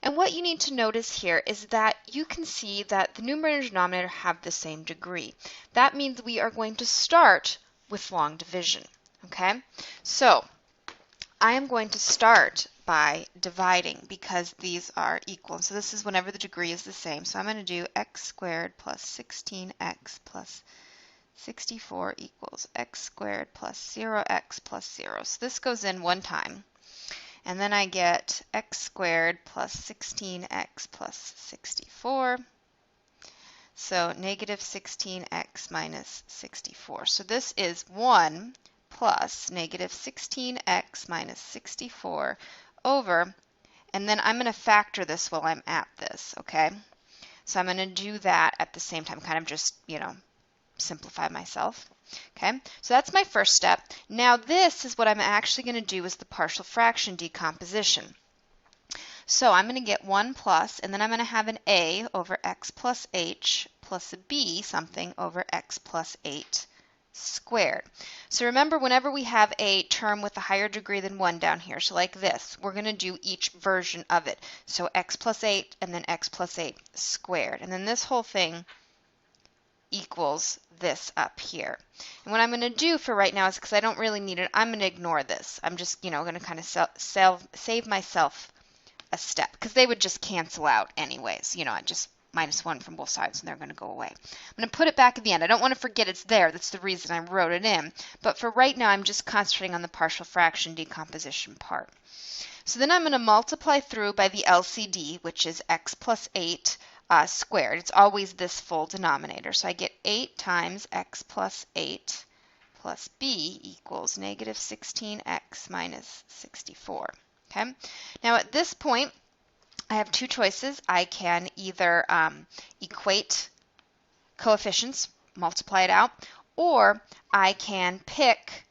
And what you need to notice here is that you can see that the numerator and denominator have the same degree. That means we are going to start with long division. Okay, so I am going to start by dividing because these are equal. So this is whenever the degree is the same. So I'm going to do x squared plus 16x plus 64 equals x squared plus 0x plus 0. So this goes in one time. And then I get x squared plus 16x plus 64. So negative 16x minus 64. So this is 1 plus negative 16x minus 64 over, and then I'm going to factor this while I'm at this, okay? So I'm going to do that at the same time, kind of just, simplify myself. Okay, so that's my first step. Now this is what I'm actually going to do is the partial fraction decomposition. So I'm going to get 1 plus, and then I'm going to have an a over x plus h plus a b something over x plus 8 squared. So remember, whenever we have a term with a higher degree than 1 down here, so like this, we're going to do each version of it. So x plus 8 and then x plus 8 squared. And then this whole thing equals this up here. And what I'm going to do for right now is, because I don't really need it, I'm going to ignore this. I'm just, going to kind of save myself a step, because they would just cancel out anyways. I just minus 1 from both sides and they're going to go away. I'm going to put it back at the end. I don't want to forget it's there. That's the reason I wrote it in. But for right now, I'm just concentrating on the partial fraction decomposition part. So then I'm going to multiply through by the LCD, which is x plus 8 squared. It's always this full denominator. So I get 8 times x plus 8 plus b equals negative 16x minus 64. Okay. Now at this point, I have two choices. I can either equate coefficients, multiply it out, or I can pick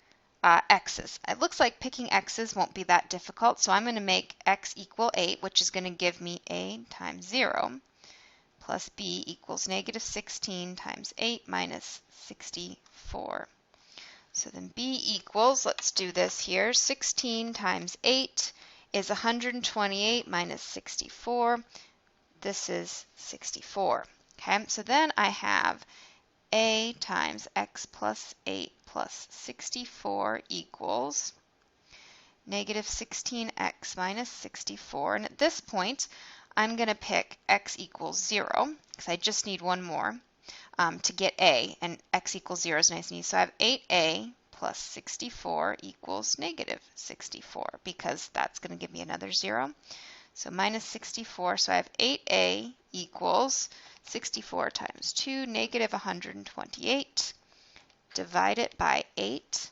x's. It looks like picking x's won't be that difficult, so I'm going to make x equal 8, which is going to give me a times 0 plus b equals negative 16 times 8 minus 64. So then b equals, let's do this here, 16 times 8 is 128 minus 64. This is 64. Okay, so then I have a times x plus 8 plus 64 equals negative 16x minus 64. And at this point, I'm going to pick x equals 0, because I just need one more to get a, and x equals 0 is nice and easy. So I have 8a plus 64 equals negative 64, because that's going to give me another 0. So minus 64, so I have 8a equals 64 times 2, negative 128. Divide it by 8,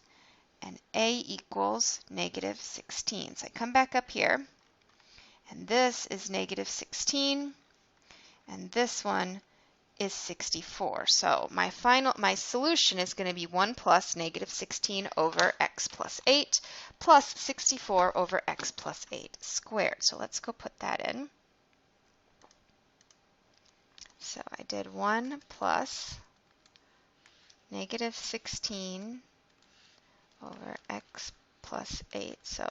and a equals negative 16. So I come back up here, and this is negative 16, and this one is 64. So my solution is going to be 1 plus negative 16 over x plus 8 plus 64 over x plus 8 squared. So let's go put that in. So I did 1 plus negative 16 over x plus 8. So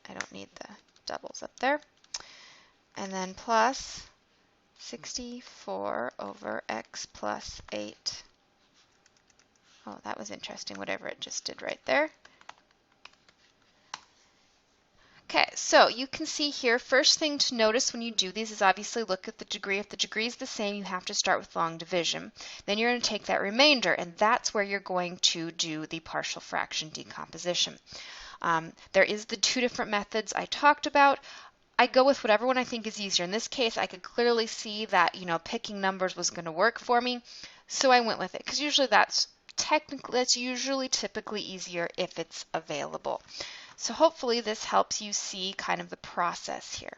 I don't need the doubles up there. And then plus 64 over x plus 8. Oh, that was interesting, whatever it just did right there. Okay, so you can see here, first thing to notice when you do these is obviously look at the degree. If the degree is the same, you have to start with long division. Then you're going to take that remainder, and that's where you're going to do the partial fraction decomposition. There is the two different methods I talked about. I go with whatever one I think is easier. In this case, I could clearly see that, picking numbers was going to work for me, so I went with it, because usually that's typically easier if it's available. So hopefully this helps you see kind of the process here.